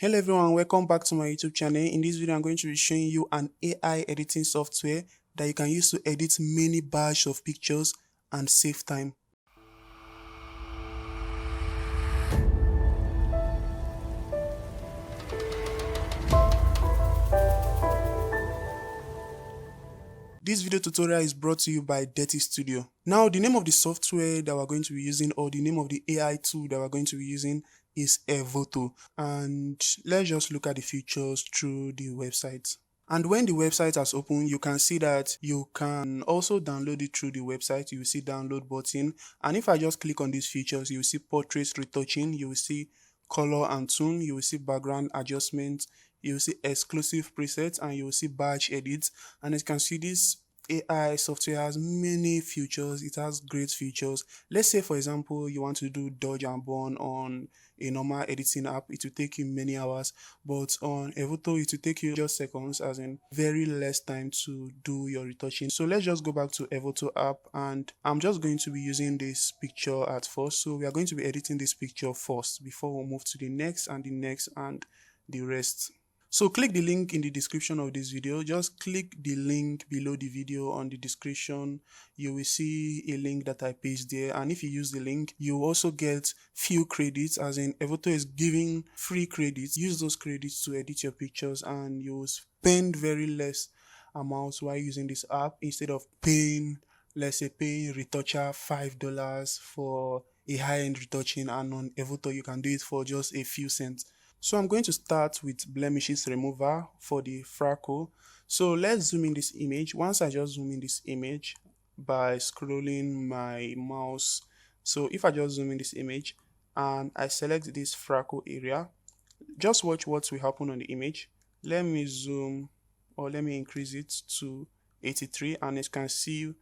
Hello everyone, welcome back to my YouTube channel. In this video, I'm going to be showing you an AI editing software that you can use to edit many batch of pictures and save time. This video tutorial is brought to you by Dirty Studio. Now, the name of the software that we're going to be using, or the name of the AI tool that we're going to be using, is Evoto. And let's just look at the features through the website. And when the website has opened, you can see that you can also download it through the website. You will see download button. And if I just click on these features, you will see portrait retouching, you will see color and tone, you will see background adjustment, you will see exclusive presets, and you will see batch edits. And as you can see, this AI software has many features. It has great features. Let's say, for example, you want to do dodge and burn on a normal editing app. It will take you many hours, but on Evoto, it will take you just seconds, as in very less time to do your retouching. So let's just go back to Evoto app, and I'm just going to be using this picture at first. So we are going to be editing this picture first before we move to the next and the rest. So click the link in the description of this video. Just click the link below the video on the description. You will see a link that I paste there, and if you use the link, you also get few credits, as in Evoto is giving free credits. Use those credits to edit your pictures, and you will spend very less amounts while using this app, instead of paying, let's say, paying retoucher $5 for a high-end retouching, and on Evoto you can do it for just a few cents. So I'm going to start with blemishes remover for the freckle. So let's zoom in this image. Once I just zoom in this image by scrolling my mouse, so if I just zoom in this image and I select this freckle area, just watch what will happen on the image. Let me zoom, or let me increase it to 83, and as you can see,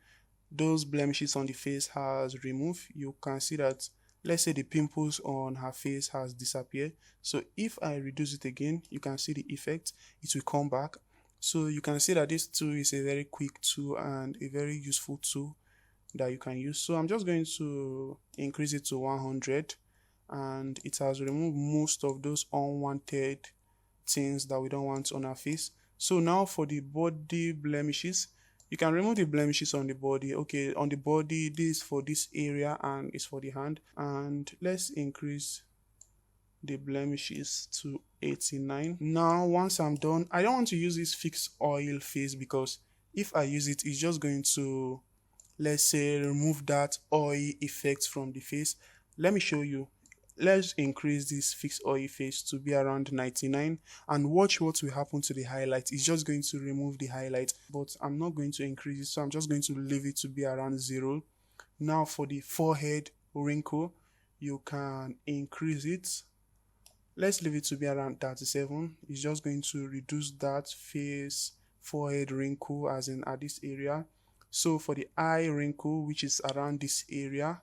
those blemishes on the face has removed. You can see that, let's say, the pimples on her face has disappeared. So if I reduce it again, you can see the effect. It will come back. So you can see that this tool is a very quick tool and a very useful tool that you can use. So I'm just going to increase it to 100, and it has removed most of those unwanted things that we don't want on our face. So now for the body blemishes, you can remove the blemishes on the body. Okay, on the body, this is for this area and it's for the hand. And let's increase the blemishes to 89. Now, once I'm done, I don't want to use this fixed oil face, because if I use it, it's just going to, let's say, remove that oil effect from the face. Let me show you. Let's increase this fixed oil face to be around 99, and watch what will happen to the highlight. It's just going to remove the highlight, but I'm not going to increase it, so I'm just going to leave it to be around 0. Now for the forehead wrinkle, you can increase it. Let's leave it to be around 37. It's just going to reduce that face forehead wrinkle, as in at this area. So for the eye wrinkle, which is around this area,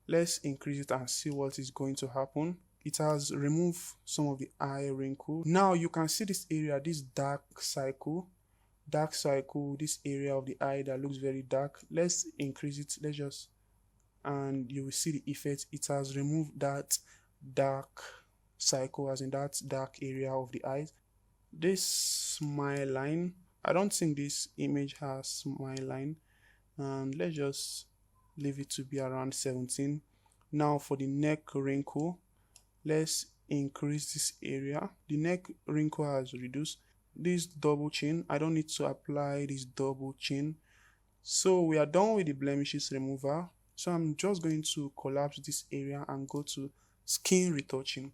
let's increase it and see what is going to happen. It has removed some of the eye wrinkle. Now you can see this area, this dark circle, this area of the eye that looks very dark. Let's increase it. Let's just, and you will see the effect. It has removed that dark circle, as in that dark area of the eyes. This smile line, I don't think this image has smile line, and let's just leave it to be around 17. Now for the neck wrinkle, let's increase this area. The neck wrinkle has reduced. This double chin, I don't need to apply this double chin. So we are done with the blemishes remover. So I'm just going to collapse this area and go to skin retouching.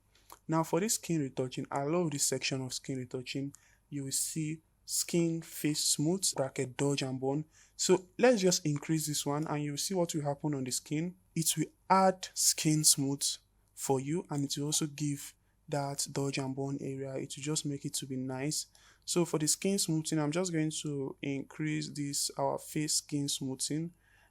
Now for this skin retouching, I love this section of skin retouching. You will see skin face smooth bracket dodge and burn. So let's just increase this one, and you'll see what will happen on the skin. It will add skin smooth for you, and it will also give that dodge and burn area. It will just make it to be nice. So for the skin smoothing, I'm just going to increase this, our face skin smoothing,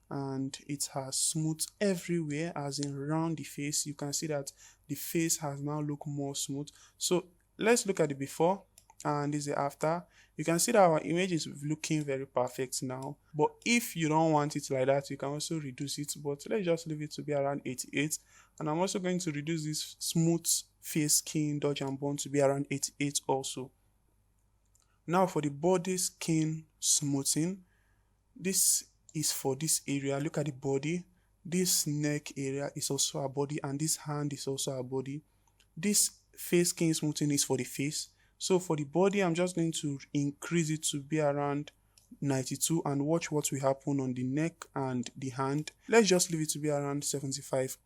and it has smooth everywhere, as in around the face. You can see that the face has now looked more smooth. So let's look at the before and this is the after. You can see that our image is looking very perfect now. But if you don't want it like that, you can also reduce it. But let's just leave it to be around 88. And I'm also going to reduce this smooth face skin dodge and burn to be around 88 also. Now for the body skin smoothing, this is for this area. Look at the body. This neck area is also a body, and this hand is also a body. This face skin smoothing is for the face. So for the body, I'm just going to increase it to be around 92 and watch what will happen on the neck and the hand. Let's just leave it to be around 75.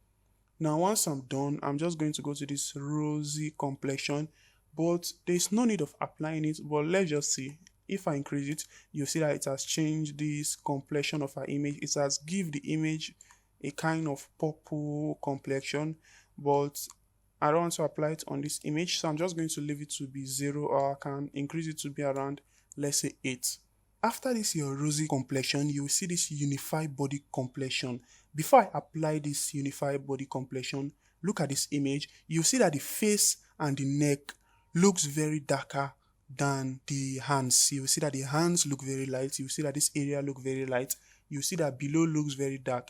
Now once I'm done, I'm just going to go to this rosy complexion, but there's no need of applying it. But let's just see. If I increase it, you'll see that it has changed this complexion of our image. It has give the image a kind of purple complexion, but I don't want to apply it on this image, so I'm just going to leave it to be 0, or I can increase it to be around, let's say, 8. After this your rosy complexion, you will see this unified body complexion. Before I apply this unified body complexion, look at this image. You see that the face and the neck looks very darker than the hands. You will see that the hands look very light. You see that this area look very light. You see that below looks very dark.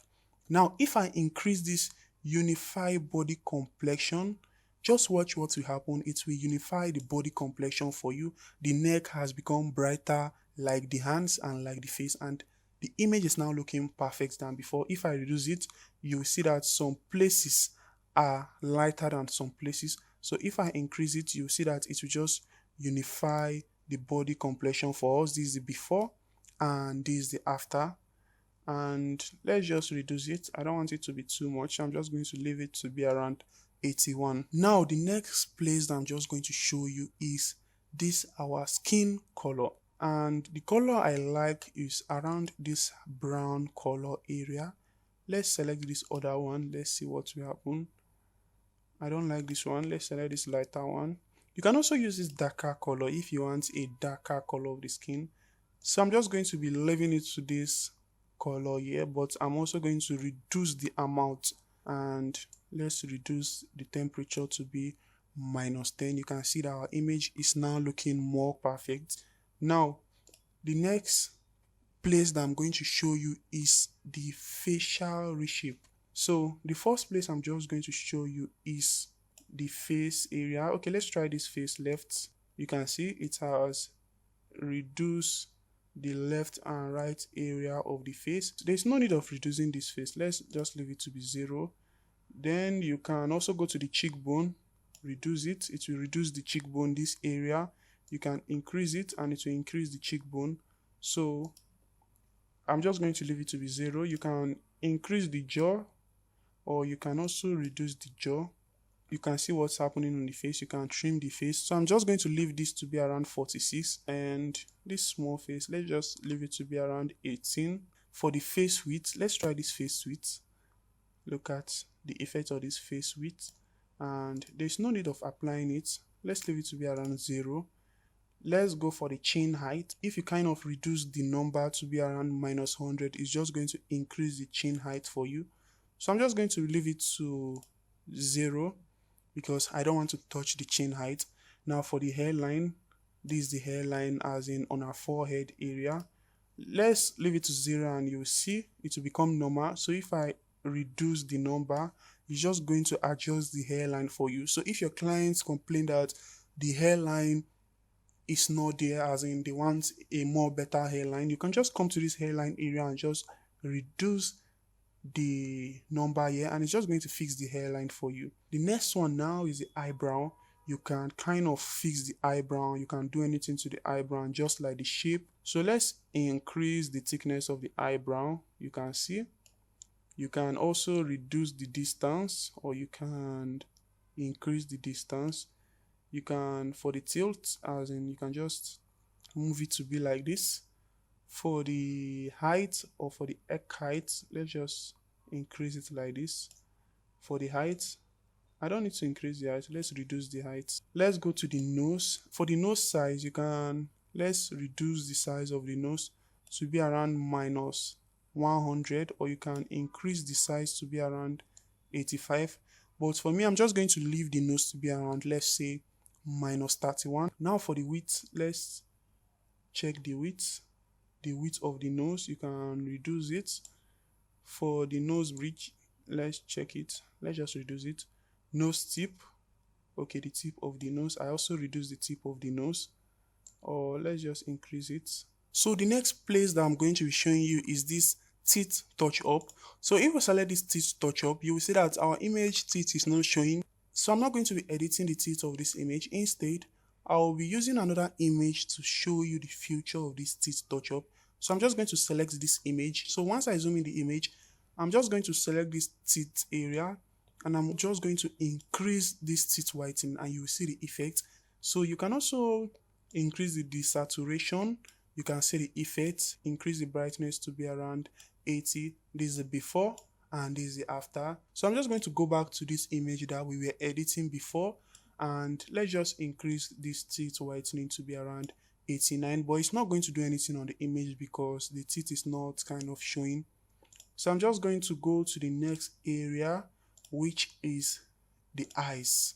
Now, if I increase this unified body complexion, just watch what will happen. It will unify the body complexion for you. The neck has become brighter like the hands and like the face, and the image is now looking perfect than before. If I reduce it, you will see that some places are lighter than some places. So if I increase it, you will see that it will just unify the body complexion for us. This is the before and this is the after. And let's just reduce it. I don't want it to be too much. I'm just going to leave it to be around 81. Now the next place that I'm just going to show you is this our skin color, and the color I like is around this brown color area. Let's select this other one. Let's see what will happen. I don't like this one. Let's select this lighter one. You can also use this darker color if you want a darker color of the skin. So I'm just going to be leaving it to this color here, but I'm also going to reduce the amount, and let's reduce the temperature to be -10. You can see that our image is now looking more perfect. Now the next place that I'm going to show you is the facial reshape. So the first place I'm just going to show you is the face area. Okay, let's try this face left. You can see it has reduced the left and right area of the face. There's no need of reducing this face. Let's just leave it to be 0. Then you can also go to the cheekbone, reduce it. It will reduce the cheekbone, this area. You can increase it and it will increase the cheekbone. So I'm just going to leave it to be 0. You can increase the jaw, or you can also reduce the jaw. You can see what's happening on the face. You can trim the face. So I'm just going to leave this to be around 46, and this small face, let's just leave it to be around 18. For the face width, let's try this face width. Look at the effect of this face width, and there's no need of applying it. Let's leave it to be around 0. Let's go for the chin height. If you kind of reduce the number to be around -100, it's just going to increase the chin height for you. So I'm just going to leave it to 0 because I don't want to touch the chin height. Now for the hairline, this is the hairline as in on our forehead area. Let's leave it to 0 and you'll see it will become normal. So if I reduce the number, it's just going to adjust the hairline for you. So if your clients complain that the hairline is not there, as in they want a more better hairline, you can just come to this hairline area and just reduce the number here, and it's just going to fix the hairline for you. The next one now is the eyebrow. You can kind of fix the eyebrow. You can do anything to the eyebrow, just like the shape. So let's increase the thickness of the eyebrow. You can see you can also reduce the distance, or you can increase the distance. You can, for the tilt, as in you can just move it to be like this. For the height, or for the egg height, let's just increase it like this. For the height, I don't need to increase the height. Let's reduce the height. Let's go to the nose. For the nose size, let's reduce the size of the nose to be around -100, or you can increase the size to be around 85. But for me, I'm just going to leave the nose to be around, let's say, -31. Now for the width, let's check the width. The width of the nose, you can reduce it. For the nose bridge, let's check it. Let's just reduce it. Nose tip, okay, the tip of the nose, I also reduce the tip of the nose, or let's just increase it. So the next place that I'm going to be showing you is this teeth touch up. So if we select this teeth touch up, you will see that our image teeth is not showing. So I'm not going to be editing the teeth of this image. Instead, I'll be using another image to show you the future of this teeth touch up. So I'm just going to select this image. So once I zoom in the image, I'm just going to select this teeth area, and I'm just going to increase this teeth whitening, and you will see the effect. So you can also increase the desaturation. You can see the effect. Increase the brightness to be around 80. This is the before and this is the after. So I'm just going to go back to this image that we were editing before, and let's just increase this teeth whitening to be around 89. But it's not going to do anything on the image because the teeth is not kind of showing. So I'm just going to go to the next area, which is the eyes.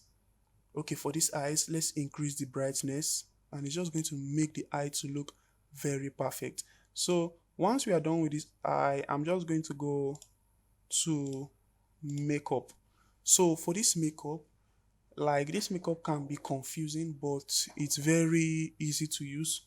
Okay, for these eyes, let's increase the brightness, and it's just going to make the eye to look very perfect. So once we are done with this eye, I'm just going to go to makeup. So for this makeup, like, this makeup can be confusing, but it's very easy to use.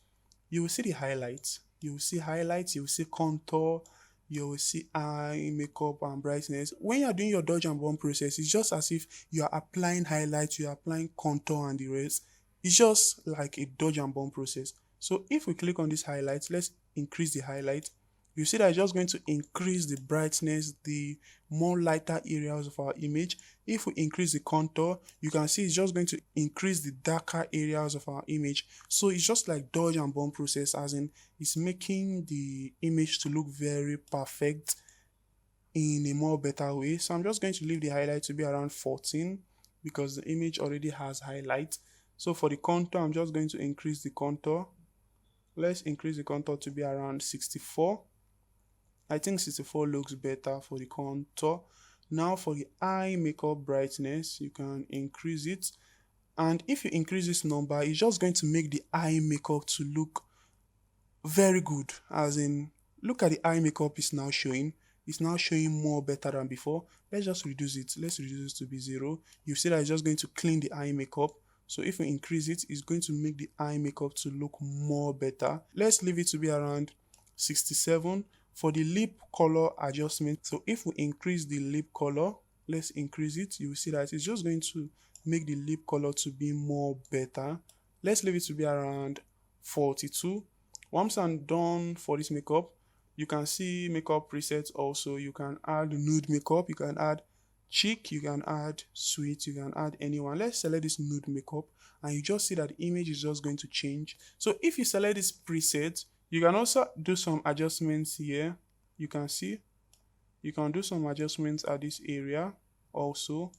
You will see the highlights, you will see highlights, you will see contour, you will see eye makeup and brightness. When you are doing your dodge and burn process, it's just as if you are applying highlights, you are applying contour and the rest. It's just like a dodge and burn process. So if we click on this highlight, let's increase the highlight. You see that it's just going to increase the brightness, the more lighter areas of our image. If we increase the contour, you can see it's just going to increase the darker areas of our image. So it's just like dodge and burn process, as in it's making the image to look very perfect in a more better way. So I'm just going to leave the highlight to be around 14 because the image already has highlight. So for the contour, I'm just going to increase the contour. Let's increase the contour to be around 64. I think 64 looks better for the contour. Now for the eye makeup brightness, you can increase it. And if you increase this number, it's just going to make the eye makeup to look very good. As in, look at the eye makeup is now showing. It's now showing more better than before. Let's just reduce it. Let's reduce it to be 0. You see that it's just going to clean the eye makeup. So if we increase it, it's going to make the eye makeup to look more better. Let's leave it to be around 67. For the lip color adjustment, so if we increase the lip color, let's increase it, you will see that it's just going to make the lip color to be more better. Let's leave it to be around 42. Once I'm done for this makeup, you can see makeup presets also. You can add nude makeup, you can add cheek, you can add sweet, you can add anyone. Let's select this nude makeup, and you just see that the image is just going to change. So if you select this preset, you can also do some adjustments here. You can see you can do some adjustments at this area also.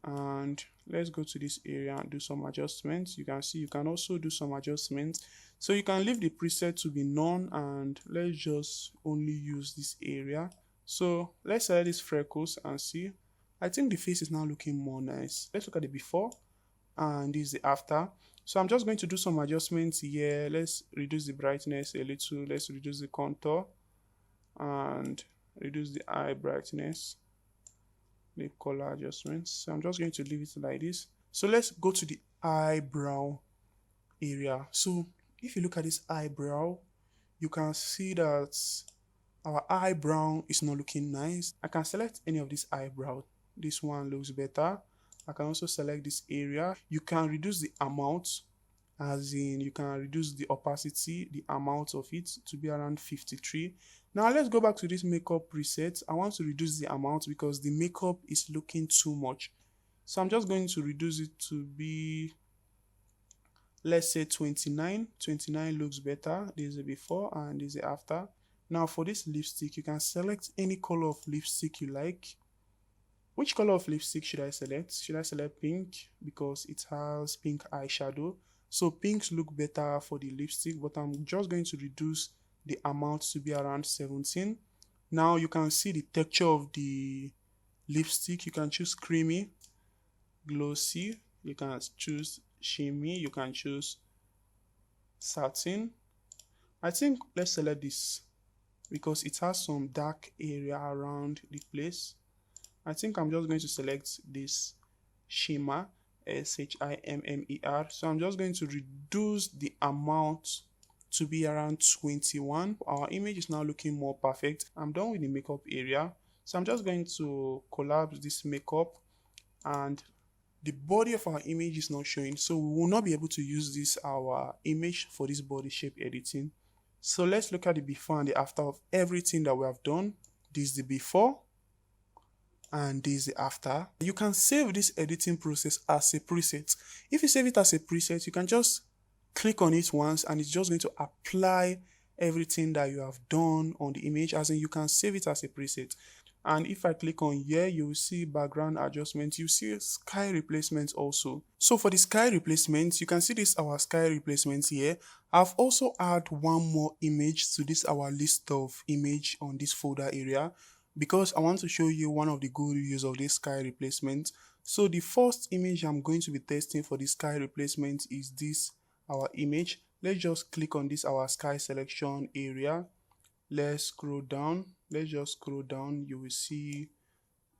And let's go to this area and do some adjustments. You can see you can also do some adjustments. So you can leave the preset to be none, and let's just only use this area. So let's select these freckles and see. I think the face is now looking more nice. Let's look at the before and this is the after. So I'm just going to do some adjustments here. Let's reduce the brightness a little. Let's reduce the contour and reduce the eye brightness, lip color adjustments. So I'm just going to leave it like this. So let's go to the eyebrow area. So if you look at this eyebrow, you can see that our eyebrow is not looking nice. I can select any of these eyebrows. This one looks better. I can also select this area. You can reduce the amount, as in you can reduce the opacity, the amount of it to be around 53. Now let's go back to this makeup preset. I want to reduce the amount because the makeup is looking too much. So I'm just going to reduce it to be, let's say 29. 29 looks better. This is the before and this is the after. Now for this lipstick, you can select any color of lipstick you like. Which color of lipstick should I select? Should I select pink because it has pink eyeshadow? So pinks look better for the lipstick, but I'm just going to reduce the amount to be around 17. Now you can see the texture of the lipstick. You can choose creamy, glossy. You can choose shimmy, you can choose satin. I think let's select this because it has some dark area around the place. I think I'm just going to select this shimmer, shimmer. So I'm just going to reduce the amount to be around 21. Our image is now looking more perfect. I'm done with the makeup area. So I'm just going to collapse this makeup, and the body of our image is not showing, so we will not be able to use this our image for this body shape editing. So let's look at the before and the after of everything that we have done. This is the before and this is the after. You can save this editing process as a preset. If you save it as a preset, you can just click on it once and it's just going to apply everything that you have done on the image, as in you can save it as a preset. And if I click on here, you will see background adjustment, you see sky replacement also. So for the sky replacement, you can see this our sky replacement here. I've also add one more image to this our list of image on this folder area, because I want to show you one of the good use of this sky replacement. So the first image I'm going to be testing for the sky replacement is this our image. Let's just click on this our sky selection area. Let's scroll down. Let's just scroll down. You will see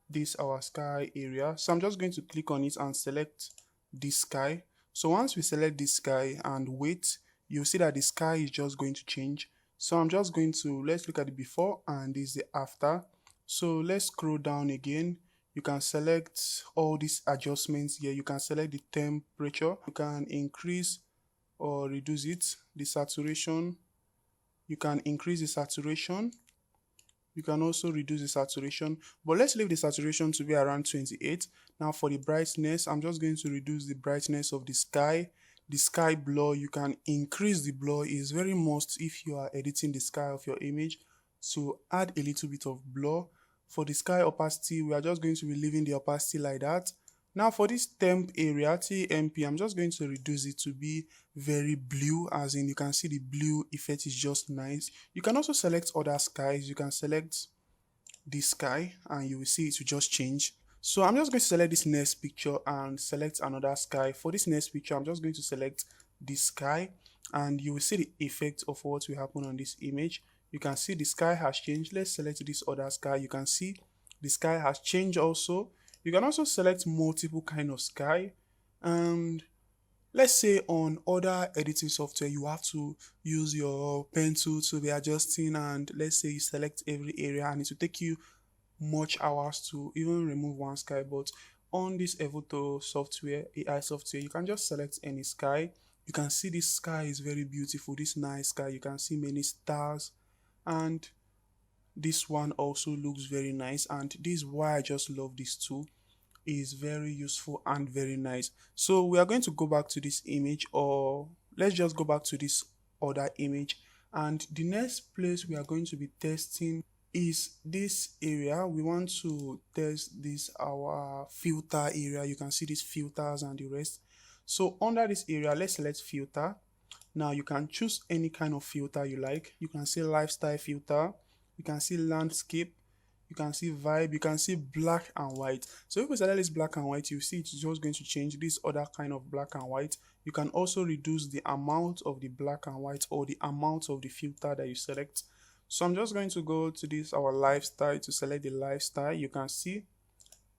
this our sky area. So I'm just going to click on it and select this sky. So once we select this sky and wait, you'll see that the sky is just going to change. So I'm just going to, let's look at the before and this is the after. So let's scroll down again. You can select all these adjustments here. You can select the temperature. You can increase or reduce it. The saturation. You can increase the saturation. You can also reduce the saturation, but let's leave the saturation to be around 28. Now for the brightness, I'm just going to reduce the brightness of the sky. The sky blur, you can increase the blur. Is very must if you are editing the sky of your image, so add a little bit of blur. For the sky opacity, we are just going to be leaving the opacity like that. Now for this temp area, TMP, I'm just going to reduce it to be very blue, as in you can see the blue effect is just nice. You can also select other skies. You can select this sky and you will see it will just change. So I'm just going to select this next picture and select another sky. For this next picture, I'm just going to select this sky and you will see the effect of what will happen on this image. You can see the sky has changed. Let's select this other sky. You can see the sky has changed also. You can also select multiple kind of sky, and let's say on other editing software you have to use your pen tool to be adjusting, and let's say you select every area and it will take you much hours to even remove one sky. But on this Evoto software, AI software, you can just select any sky. You can see this sky is very beautiful, this nice sky. You can see many stars, and this one also looks very nice, and this is why I just love this tool. Is very useful and very nice. So we are going to go back to this image, or let's just go back to this other image, and the next place we are going to be testing is this area. We want to test this our filter area. You can see these filters and the rest. So under this area, let's select filter. Now you can choose any kind of filter you like. You can see lifestyle filter, you can see landscape, you can see vibe, you can see black and white. So if we select this black and white, you see it's just going to change this other kind of black and white. You can also reduce the amount of the black and white or the amount of the filter that you select. So I'm just going to go to this our lifestyle to select the lifestyle. You can see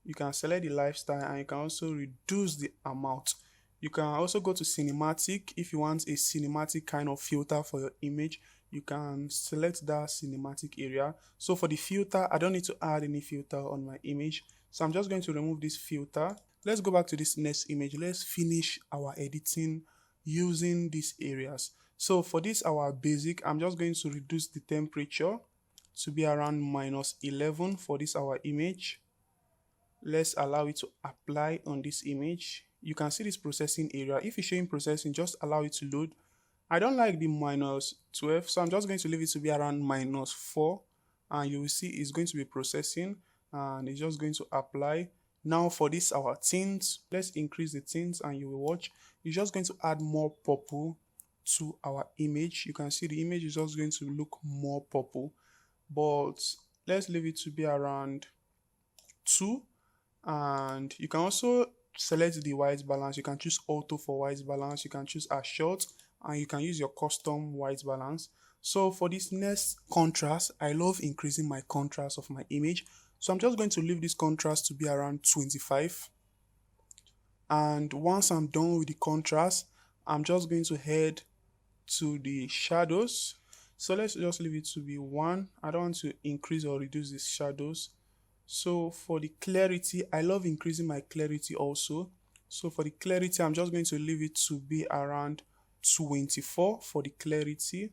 you can select the lifestyle and you can also reduce the amount. You can also go to cinematic. If you want a cinematic kind of filter for your image, you can select that cinematic area. So for the filter, I don't need to add any filter on my image, so I'm just going to remove this filter. Let's go back to this next image. Let's finish our editing using these areas. So for this our basic, I'm just going to reduce the temperature to be around -11 for this our image. Let's allow it to apply on this image. You can see this processing area. If it's showing processing, just allow it to load. I don't like the -12, so I'm just going to leave it to be around -4, and you will see it's going to be processing and it's just going to apply. Now for this our tint, let's increase the tint and you will watch. It's just going to add more purple to our image. You can see the image is just going to look more purple, but let's leave it to be around 2. And you can also select the white balance. You can choose auto for white balance, you can choose a short, and you can use your custom white balance. So for this next contrast, I love increasing my contrast of my image. So I'm just going to leave this contrast to be around 25. And once I'm done with the contrast, I'm just going to head to the shadows. So let's just leave it to be 1. I don't want to increase or reduce the shadows. So for the clarity, I love increasing my clarity also. So for the clarity, I'm just going to leave it to be around 24 for the clarity.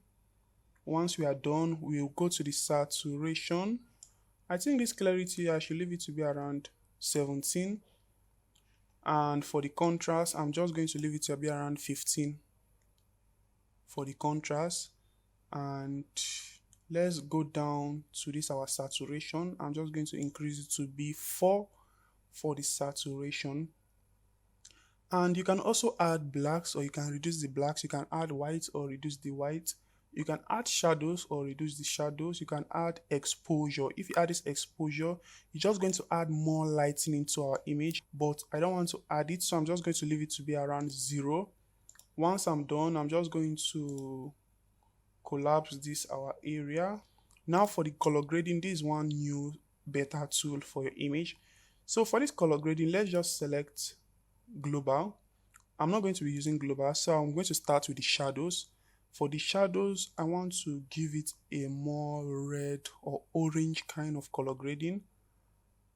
Once we are done, we'll go to the saturation. I think this clarity, I should leave it to be around 17. And for the contrast, I'm just going to leave it to be around 15 for the contrast. And let's go down to this our saturation. I'm just going to increase it to be 4 for the saturation. And you can also add blacks, or you can reduce the blacks. You can add white or reduce the white. You can add shadows or reduce the shadows. You can add exposure. If you add this exposure, you're just going to add more lighting into our image, but I don't want to add it, so I'm just going to leave it to be around 0. Once I'm done, I'm just going to collapse this our area. Now for the color grading, this is one new better tool for your image. So for this color grading, let's just select global. I'm not going to be using global, so I'm going to start with the shadows. For the shadows, I want to give it a more red or orange kind of color grading.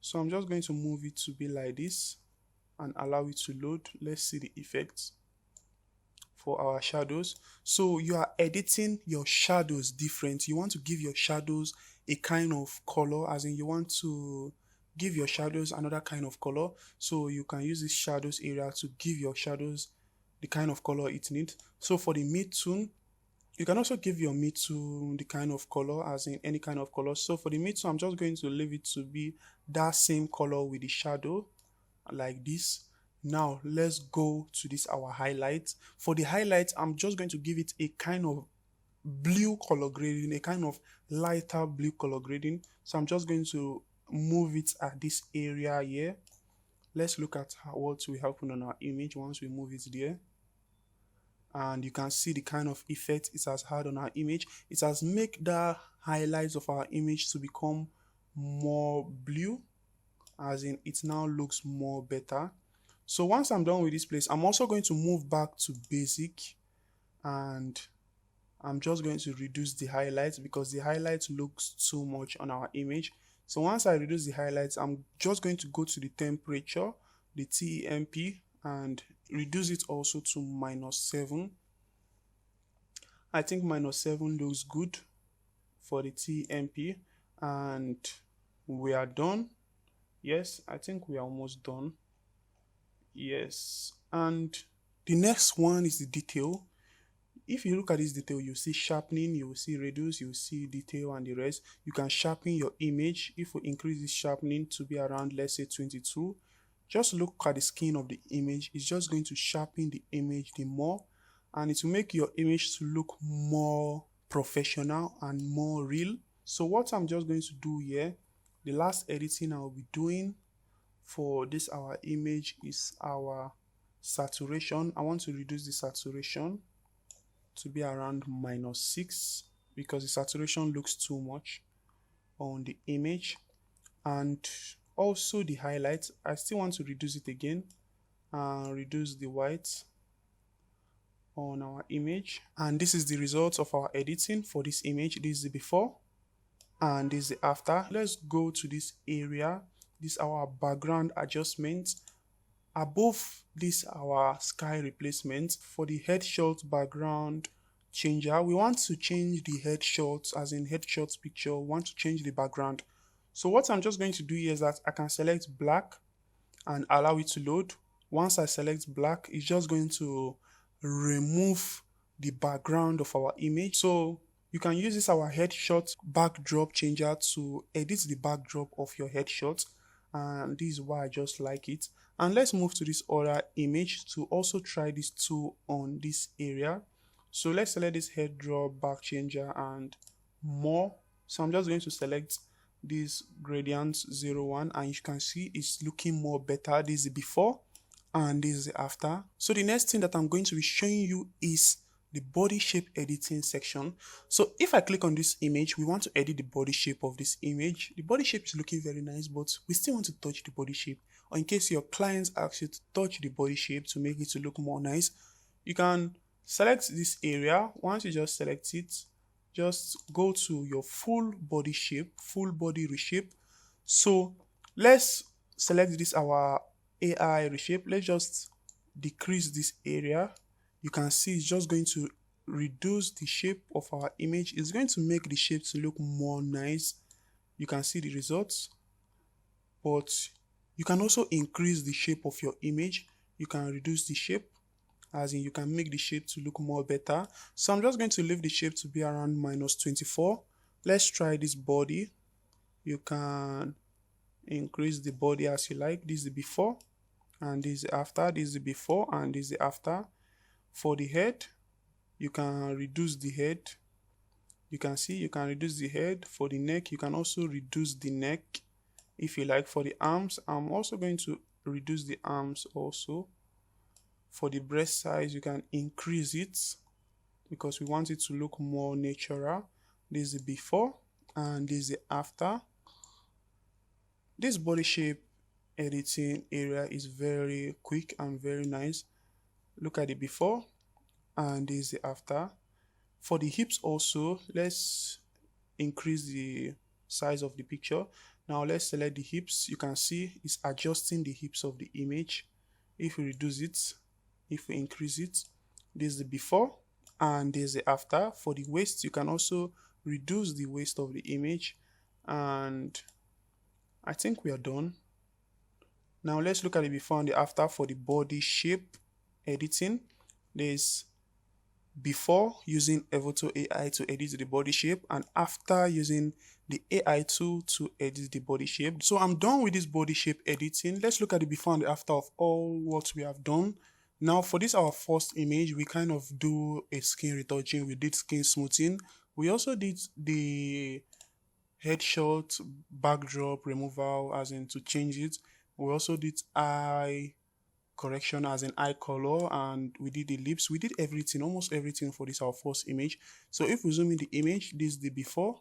So I'm just going to move it to be like this and allow it to load. Let's see the effects for our shadows. So you are editing your shadows different. You want to give your shadows a kind of color, as in you want to give your shadows another kind of color. So you can use this shadows area to give your shadows the kind of color it needs. So for the mid-tone, you can also give your mid-tone the kind of color, as in any kind of color. So for the mid-tone, I'm just going to leave it to be that same color with the shadow, like this. Now let's go to this our highlights. For the highlights, I'm just going to give it a kind of blue color grading, a kind of lighter blue color grading. So I'm just going to move it at this area here. Let's look at what will happen on our image once we move it there. And you can see the kind of effect it has had on our image. It has made the highlights of our image to become more blue, as in it now looks more better. So once I'm done with this place, I'm also going to move back to basic, and I'm just going to reduce the highlights because the highlights looks too much on our image. So once I reduce the highlights, I'm just going to go to the temperature, the temp, and reduce it also to -7. I think -7 looks good for the temp, and we are done. Yes, I think we are almost done. Yes, and the next one is the detail. If you look at this detail, you see sharpening, you will see reduce, you will see detail and the rest. You can sharpen your image. If we increase this sharpening to be around, let's say 22, just look at the skin of the image. It's just going to sharpen the image the more, and it will make your image to look more professional and more real. So what I'm just going to do here, the last editing I'll be doing for this our image is our saturation. I want to reduce the saturation to be around -6 because the saturation looks too much on the image. And also the highlights, I still want to reduce it again and reduce the white on our image. And this is the result of our editing for this image. This is the before and this is the after. Let's go to this area. This is our background adjustment. Above this our sky replacement, for the headshot background changer, we want to change the headshots, as in headshots picture, we want to change the background. So what I'm just going to do here is that I can select black and allow it to load. Once I select black, it's just going to remove the background of our image. So you can use this our headshot backdrop changer to edit the backdrop of your headshot, and this is why I just like it. And let's move to this other image to also try this tool on this area. So let's select this head drop back changer and more. So I'm just going to select this gradient 01, and you can see it's looking more better. This is before and this is the after. So the next thing that I'm going to be showing you is the body shape editing section. So if I click on this image, we want to edit the body shape of this image. The body shape is looking very nice, but we still want to touch the body shape. Or in case your clients ask you to touch the body shape to make it to look more nice, you can select this area. Once you just select it, just go to your full body shape, full body reshape. So let's select this our AI reshape. Let's just decrease this area. You can see it's just going to reduce the shape of our image. It's going to make the shape to look more nice. You can see the results, but you can also increase the shape of your image. You can reduce the shape, as in you can make the shape to look more better. So I'm just going to leave the shape to be around -24. Let's try this body. You can increase the body as you like. This is the before and this is the after. This is the before and this is the after. For the head, you can reduce the head. You can see you can reduce the head. For the neck, you can also reduce the neck if you like. For the arms, I'm also going to reduce the arms also. For the breast size, you can increase it because we want it to look more natural. This is the before and this is the after. This body shape editing area is very quick and very nice. Look at the before and this is the after. For the hips also, let's increase the size of the picture. Now let's select the hips. You can see it's adjusting the hips of the image. If we reduce it, if we increase it, this is the before and this is the after. For the waist, you can also reduce the waist of the image, and I think we are done. Now let's look at the before and the after. For the body shape editing, there's before using Evoto AI to edit the body shape, and after using the AI tool to edit the body shape. So I'm done with this body shape editing. Let's look at the before and the after of all what we have done. Now for this our first image, we kind of do a skin retouching. We did skin smoothing. We also did the headshot backdrop removal, as in to change it. We also did eye correction, as in eye color, and we did the lips. We did everything, almost everything for this our first image. So if we zoom in the image, this is the before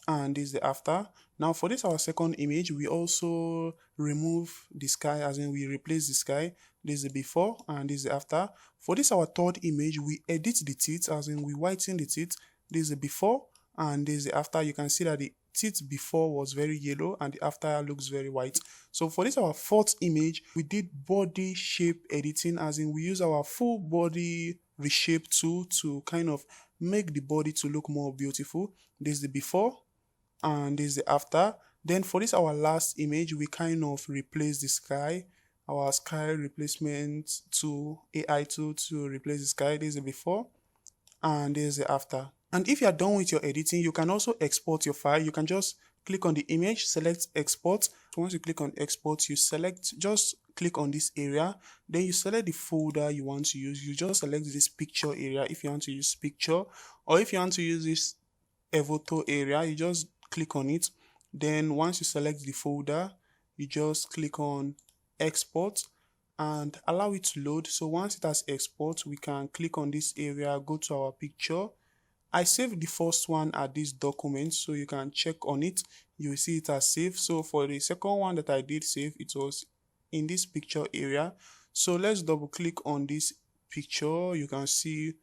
and this is the after. Now for this our second image, we also remove the sky, as in we replace the sky. This is the before and this is the after. For this our third image, we edit the teeth, as in we whiten the teeth. This is the before and this is the after. You can see that the teeth before was very yellow and the after looks very white. So for this our fourth image, we did body shape editing, as in we use our full body reshape tool to kind of make the body to look more beautiful. This is the before and this is the after. Then for this our last image, we kind of replace the sky, our sky replacement tool, AI tool to replace the sky. This is the before and this is the after. And if you are done with your editing, you can also export your file. You can just click on the image, select export. Once you click on export, you select, just click on this area, then you select the folder you want to use. You just select this picture area if you want to use picture, or if you want to use this Evoto area, you just click on it. Then once you select the folder, you just click on export and allow it to load. So once it has export, we can click on this area, go to our picture. I saved the first one at this document, so you can check on it. You will see it as saved. So for the second one that I did save, it was in this picture area. So let's double click on this picture. You can see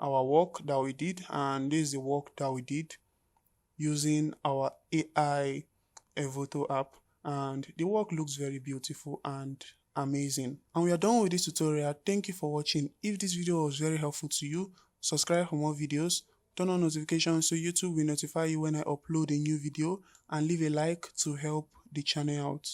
our work that we did, and this is the work that we did using our AI Evoto app, and the work looks very beautiful and amazing. And we are done with this tutorial. Thank you for watching. If this video was very helpful to you, subscribe for more videos, turn on notifications so YouTube will notify you when I upload a new video, and leave a like to help the channel out.